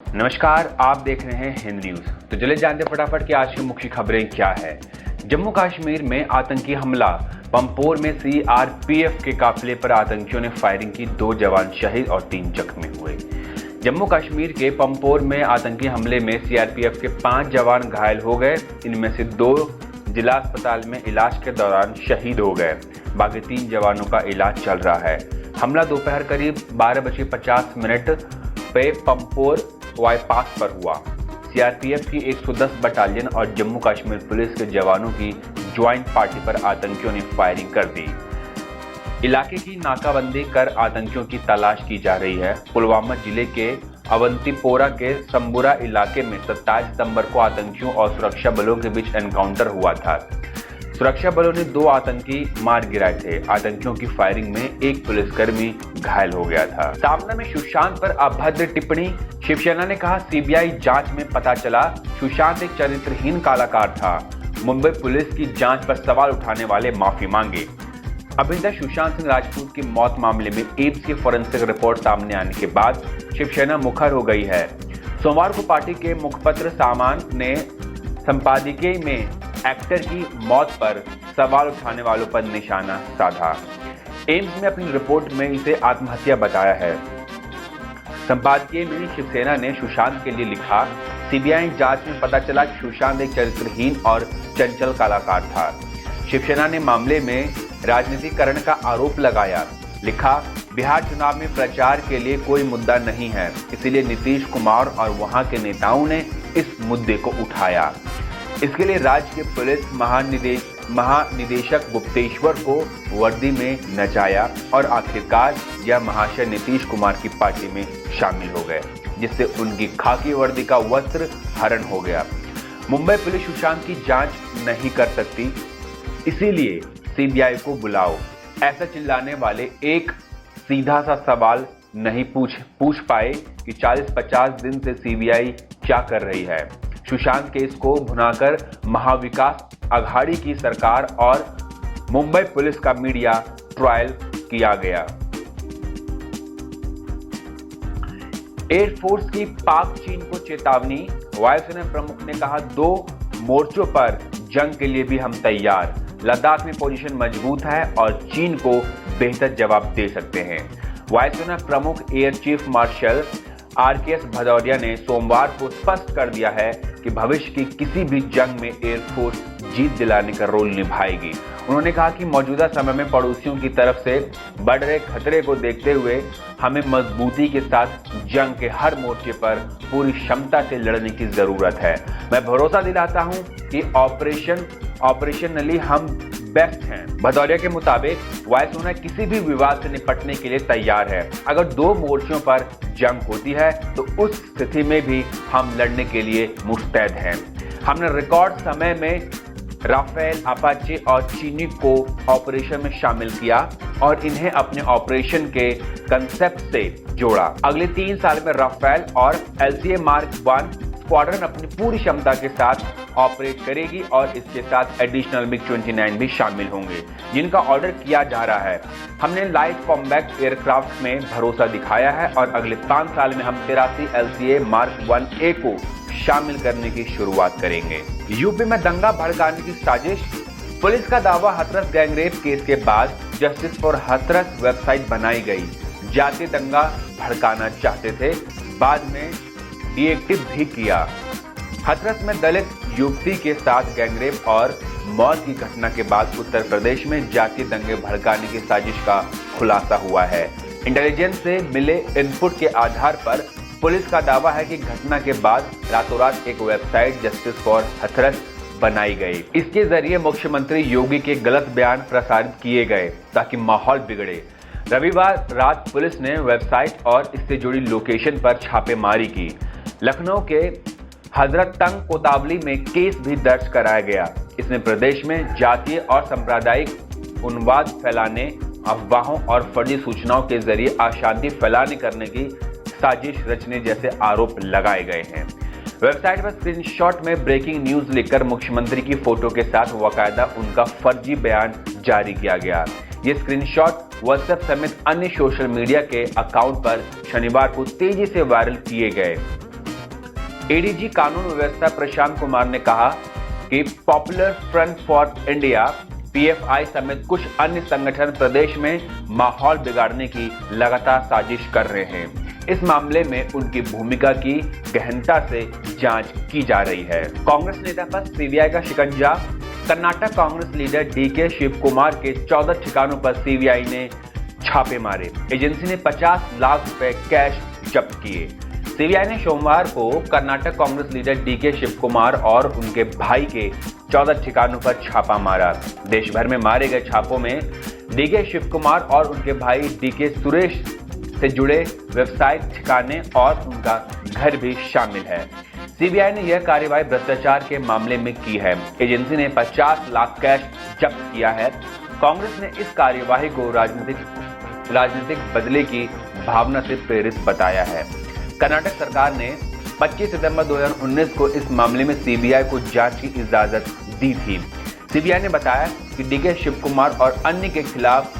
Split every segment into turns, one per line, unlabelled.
नमस्कार, आप देख रहे हैं हिंद न्यूज। तो चलिए जानते फटाफट कि आज की मुख्य खबरें क्या है। जम्मू कश्मीर में आतंकी हमला, पंपोर में सीआरपीएफ के काफिले पर आतंकियों ने फायरिंग की, 2 जवान शहीद और 3 जख्मी हुए। जम्मू कश्मीर के पंपोर में आतंकी हमले में सीआरपीएफ के 5 जवान घायल हो गए। इनमें से 2 जिला अस्पताल में इलाज के दौरान शहीद हो गए। बाकी 3 जवानों का इलाज चल रहा है। हमला दोपहर करीब 12:50 पे पंपोर बाईपास पर हुआ। सीआरपीएफ की 110 बटालियन और जम्मू कश्मीर पुलिस के जवानों की ज्वाइंट पार्टी पर आतंकियों ने फायरिंग कर दी। इलाके की नाकाबंदी कर आतंकियों की तलाश की जा रही है। पुलवामा जिले के अवंतीपोरा के संबुरा इलाके में 27 सितंबर को आतंकियों और सुरक्षा बलों के बीच एनकाउंटर हुआ था। सुरक्षा बलों ने 2 आतंकी मार गिराए थे। आतंकियों की फायरिंग में एक पुलिसकर्मी घायल हो गया था। सामना में सुशांत पर अभद्र टिप्पणी, शिवसेना ने कहा सीबीआई जांच में पता चला सुशांत एक चरित्रहीन कलाकार था। मुंबई पुलिस की जांच पर सवाल उठाने वाले माफी मांगे। अभिनेता सुशांत सिंह राजपूत की मौत मामले में एम्स की फोरेंसिक रिपोर्ट सामने आने के बाद शिवसेना मुखर हो गई है। सोमवार को पार्टी के मुखपत्र सामान ने संपादकीय में एक्टर की मौत पर सवाल उठाने वालों पर निशाना साधा। एम्स में अपनी रिपोर्ट में इसे आत्महत्या बताया है। संपादकीय में शिवसेना ने सुशांत के लिए लिखा, सीबीआई जांच में पता चला कि सुशांत एक चरित्रहीन और चंचल कलाकार था। शिवसेना ने मामले में राजनीतिकरण का आरोप लगाया। लिखा, बिहार चुनाव में प्रचार के लिए कोई मुद्दा नहीं है, इसलिए नीतीश कुमार और वहां के नेताओं ने इस मुद्दे को उठाया। इसके लिए राज्य के पुलिस महानिदेशक गुप्तेश्वर को वर्दी में नचाया और आखिरकार यह महाशय नीतीश कुमार की पार्टी में शामिल हो गए, जिससे उनकी खाकी वर्दी का वस्त्र हरण हो गया। मुंबई पुलिस सुशांत की जांच नहीं कर सकती, इसीलिए सीबीआई को बुलाओ। ऐसा चिल्लाने वाले एक सीधा सा सवाल नहीं पूछ पाए कि 40-50 दिन से सीबीआई क्या कर रही है। सुशांत केस को भुनाकर महाविकास अघाड़ी की सरकार और मुंबई पुलिस का मीडिया ट्रायल किया गया। एयरफोर्स की पाक चीन को चेतावनी, वायुसेना प्रमुख ने कहा 2 मोर्चों पर जंग के लिए भी हम तैयार। लद्दाख में पोजीशन मजबूत है और चीन को बेहतर जवाब दे सकते हैं। वायुसेना प्रमुख air chief marshal RKS Bhadauria ने सोमवार को स्पष्ट कर दिया है कि भविष्य की किसी भी जंग में एयरफोर्स जीत दिलाने का रोल निभाएगी। उन्होंने कहा कि मौजूदा समय में पड़ोसियों की तरफ से बढ़ रहे खतरे को देखते हुए हमें मजबूती के साथ जंग के हर मोर्चे पर पूरी क्षमता से लड़ने की जरूरत है। मैं भरोसा दिलाता हूं कि ऑपरेशनली हम बेस्ट हैं। भदौरिया के मुताबिक वायुसेना किसी भी विवाद से निपटने के लिए तैयार है। अगर 2 मोर्चों पर जंग होती है तो उस स्थिति में भी हम लड़ने के लिए मुस्तैद हैं। हमने रिकॉर्ड समय में राफेल, अपाचे और चीनी को ऑपरेशन में शामिल किया और इन्हें अपने ऑपरेशन के कंसेप्ट से जोड़ा। अगले 3 साल में राफेल और LCA Mark 1 स्क्वाड्रन अपनी पूरी क्षमता के साथ ऑपरेट करेगी और इसके साथ एडिशनल MiG-29 भी शामिल होंगे, जिनका ऑर्डर किया जा रहा है। हमने लाइट कॉम्बैट एयरक्राफ्ट में भरोसा दिखाया है और अगले 5 साल में हम 83 LCA Mark 1A को शामिल करने की शुरुआत करेंगे। यूपी में दंगा भड़काने की साजिश, पुलिस का दावा, हाथरस गैंगरेप केस के बाद जस्टिस फॉर हाथरस वेबसाइट बनाई गई। जातीय दंगा भड़काना चाहते थे, बाद में डीएक्टिव भी किया। हाथरस में दलित युवती के साथ गैंगरेप और मौत की घटना के बाद उत्तर प्रदेश में जातीय दंगे भड़काने की साजिश का खुलासा हुआ है। इंटेलिजेंस से मिले इनपुट के आधार पर पुलिस का दावा है कि घटना के बाद रातों रात एक वेबसाइट जस्टिस फॉर हाथरस बनाई गई। इसके जरिए मुख्यमंत्री योगी के गलत बयान प्रसारित किए गए ताकि माहौल बिगड़े। रविवार रात पुलिस ने वेबसाइट और इससे जुड़ी लोकेशन पर छापेमारी की। लखनऊ के हजरत तंग कोतावली में केस भी दर्ज कराया गया। इसमें प्रदेश में जातीय और सांप्रदायिक उन्माद फैलाने, अफवाहों और फर्जी सूचनाओं के जरिए अशांति फैलाने करने की साजिश रचने जैसे आरोप लगाए गए हैं। वेबसाइट पर स्क्रीनशॉट में ब्रेकिंग न्यूज लिखकर मुख्यमंत्री की फोटो के साथ बाकायदा उनका फर्जी बयान जारी किया गया। ये स्क्रीनशॉट व्हाट्सएप समेत अन्य सोशल मीडिया के अकाउंट पर शनिवार को तेजी से वायरल किए गए। एडीजी कानून व्यवस्था प्रशांत कुमार ने कहा कि popular front for India PFI समेत कुछ अन्य संगठन प्रदेश में माहौल बिगाड़ने की लगातार साजिश कर रहे हैं। इस मामले में उनकी भूमिका की गहनता से जांच की जा रही है। कांग्रेस नेता पर सीबीआई का शिकंजा। कर्नाटक कांग्रेस लीडर डीके शिव कुमार के 14 ठिकानों पर सीबीआई ने छापे मारे। एजेंसी ने 50 लाख रुपए कैश जब्त किए। सीबीआई ने सोमवार को कर्नाटक कांग्रेस लीडर डीके शिव कुमार और उनके भाई के 14 ठिकानों पर छापा मारा। देश भर में मारे गए छापों में डीके शिव कुमार और उनके भाई डीके सुरेश से जुड़े व्यवसायिक ठिकाने और उनका घर भी शामिल है। सीबीआई ने यह कार्रवाई भ्रष्टाचार के मामले में की है। एजेंसी ने 50 लाख कैश जब्त किया है। कांग्रेस ने इस कार्यवाही को राजनीतिक बदले की भावना से प्रेरित बताया है। कर्नाटक सरकार ने 25 सितंबर 2019 को इस मामले में सीबीआई को जांच की इजाजत दी थी। सीबीआई ने बताया कि डीके शिव कुमार और अन्य के खिलाफ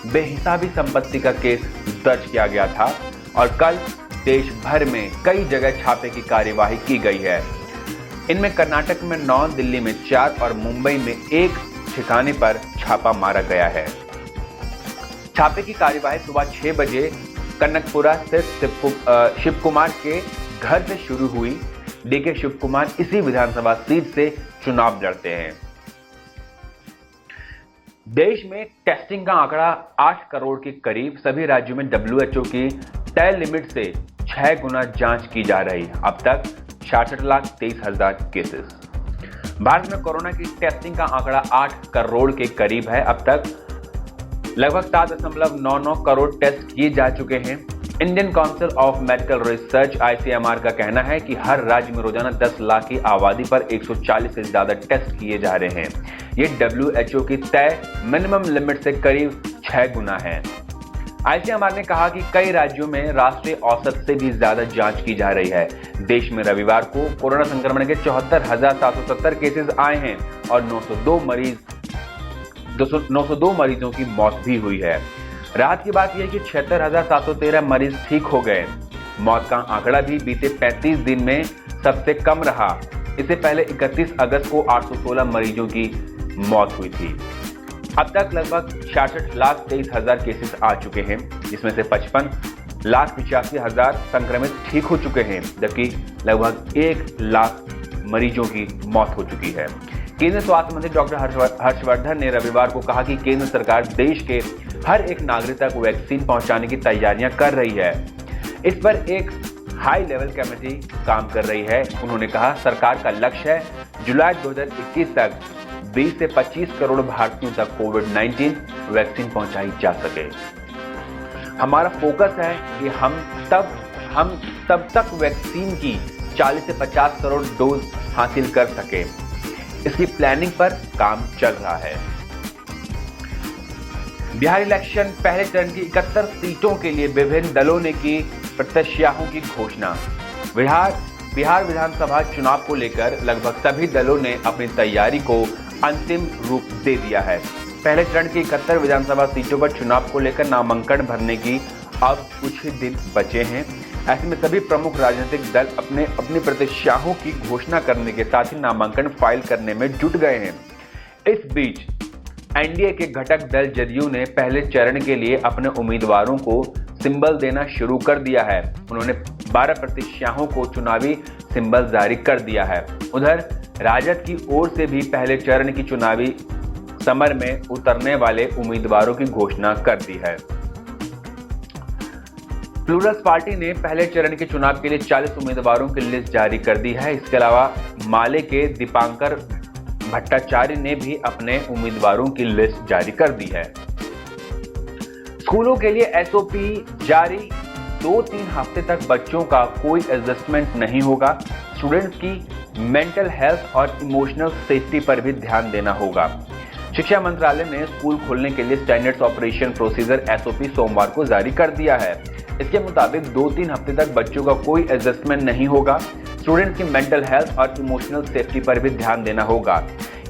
बेहिसाबी संपत्ति का केस दर्ज किया गया था और कल देश भर में कई जगह छापे की कार्यवाही की गई है। इनमें कर्नाटक में 9, दिल्ली में 4 और मुंबई में 1 ठिकाने पर छापा मारा गया है। छापे की कार्यवाही सुबह 6 बजे कनकपुरा स्थित शिव कुमार के घर से शुरू हुई। डीके शिव कुमार इसी विधानसभा सीट से चुनाव लड़ते हैं। देश में टेस्टिंग का आंकड़ा 8 करोड़ के करीब। सभी राज्यों में WHO की तय लिमिट से 6 गुना जांच की जा रही। अब तक 66,23,000 केसेस। भारत में कोरोना की टेस्टिंग का आंकड़ा 8 करोड़ के करीब है। अब तक लगभग 7.99 करोड़ टेस्ट किए जा चुके हैं। Indian council of medical research ICMR का कहना है कि हर राज्य में रोजाना 10 लाख की आबादी पर 140 से ज्यादा टेस्ट किए जा रहे हैं। ये WHO की तय मिनिमम लिमिट से करीब 6 गुना है। ICMR ने कहा कि कई राज्यों में राष्ट्रीय औसत से भी ज्यादा जांच की जा रही है। देश में रविवार को कोरोना संक्रमण के 74,770 केसेस आए हैं और 902 मरीजों की मौत भी हुई है। राहत की बात यह है कि 76,713 मरीज ठीक हो गए। मौत का आंकड़ा भी बीते 35 दिन में सबसे कम रहा। इससे पहले 31 अगस्त को 816 मरीजों की मौत हुई थी। अब तक लगभग 66,23,000 केसेस आ चुके हैं, जिसमें से 55,85,000 संक्रमित ठीक हो चुके हैं, जबकि लगभग 1 लाख मरीजों की मौत हो चुकी है। केंद्रीय स्वास्थ्य मंत्री डॉक्टर हर्षवर्धन ने रविवार को कहा कि केंद्र सरकार देश के हर एक नागरिक तक वैक्सीन पहुंचाने की तैयारियां कर रही है। इस पर एक हाई लेवल कमेटी काम कर रही है। उन्होंने कहा, सरकार का लक्ष्य है जुलाई 2021 तक 20 से 25 करोड़ भारतीयों तक कोविड-19 वैक्सीन पहुंचाई जा सके। हमारा फोकस है कि हम तब तक वैक्सीन की 40 से 50 करोड़ डोज हासिल कर सके। इसकी प्लानिंग पर काम चल रहा है। बिहार इलेक्शन पहले चरण की 71 सीटों के लिए विभिन्न दलों ने की प्रत्याशियों की घोषणा। बिहार विधानसभा चुनाव को लेकर लगभग सभी दलों ने अपनी तैयारी को अंतिम रूप दे दिया है। पहले चरण की 71 विधानसभा सीटों पर चुनाव को लेकर नामांकन भरने की अब कुछ ही दिन बचे हैं। ऐसे में सभी प्रमुख राजनीतिक दल अपने प्रत्याशियों की घोषणा करने के साथ ही नामांकन फाइल करने में जुट गए हैं। इस बीच एनडीए के घटक दल जदयू ने पहले चरण के लिए अपने उम्मीदवारों को सिंबल देना शुरू कर दिया है। उन्होंने 12 प्रत्याशियों को चुनावी सिंबल जारी कर दिया है। उधर राजद की ओर से भी पहले चरण की चुनावी समर में उतरने वाले उम्मीदवारों की घोषणा कर दी है। प्लूरल्स पार्टी ने पहले चरण के चुनाव के लिए 40 उम्मीदवारों की लिस्ट जारी कर दी है। इसके अलावा माले के दीपांकर भट्टाचार्य ने भी अपने उम्मीदवारों की लिस्ट जारी कर दी है। स्कूलों के लिए एसओपी जारी। 2-3 हफ्ते तक बच्चों का कोई एडजस्टमेंट नहीं होगा। स्टूडेंट्स की मेंटल हेल्थ और इमोशनल सेफ्टी पर भी ध्यान देना होगा। शिक्षा मंत्रालय ने स्कूल खोलने के लिए स्टैंडर्ड्स ऑपरेशन प्रोसीजर एसओपी सोमवार को जारी कर दिया है। इसके मुताबिक 2-3 हफ्ते तक बच्चों का कोई एडजस्टमेंट नहीं होगा। स्टूडेंट्स की मेंटल हेल्थ और इमोशनल सेफ्टी पर भी ध्यान देना होगा।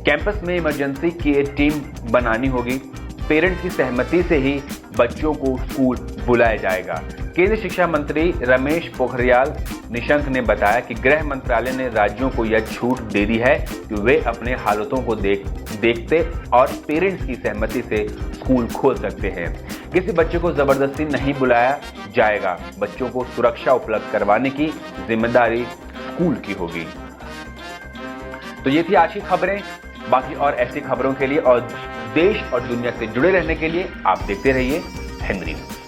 कैंपस में इमरजेंसी की एक टीम बनानी होगी। पेरेंट्स की सहमति से ही बच्चों को स्कूल बुलाया जाएगा। केंद्रीय शिक्षा मंत्री रमेश पोखरियाल निशंक ने बताया कि गृह मंत्रालय ने राज्यों को यह छूट दे दी है कि वे अपने हालातों को देखते और पेरेंट्स की सहमति से स्कूल खोल सकते हैं। किसी बच्चे को जबरदस्ती नहीं बुलाया जाएगा। बच्चों को सुरक्षा उपलब्ध करवाने की जिम्मेदारी स्कूल की होगी। तो ये थी आज की खबरें। बाकी और ऐसी खबरों के लिए और देश और दुनिया से जुड़े रहने के लिए आप देखते रहिए हिंद न्यूज़।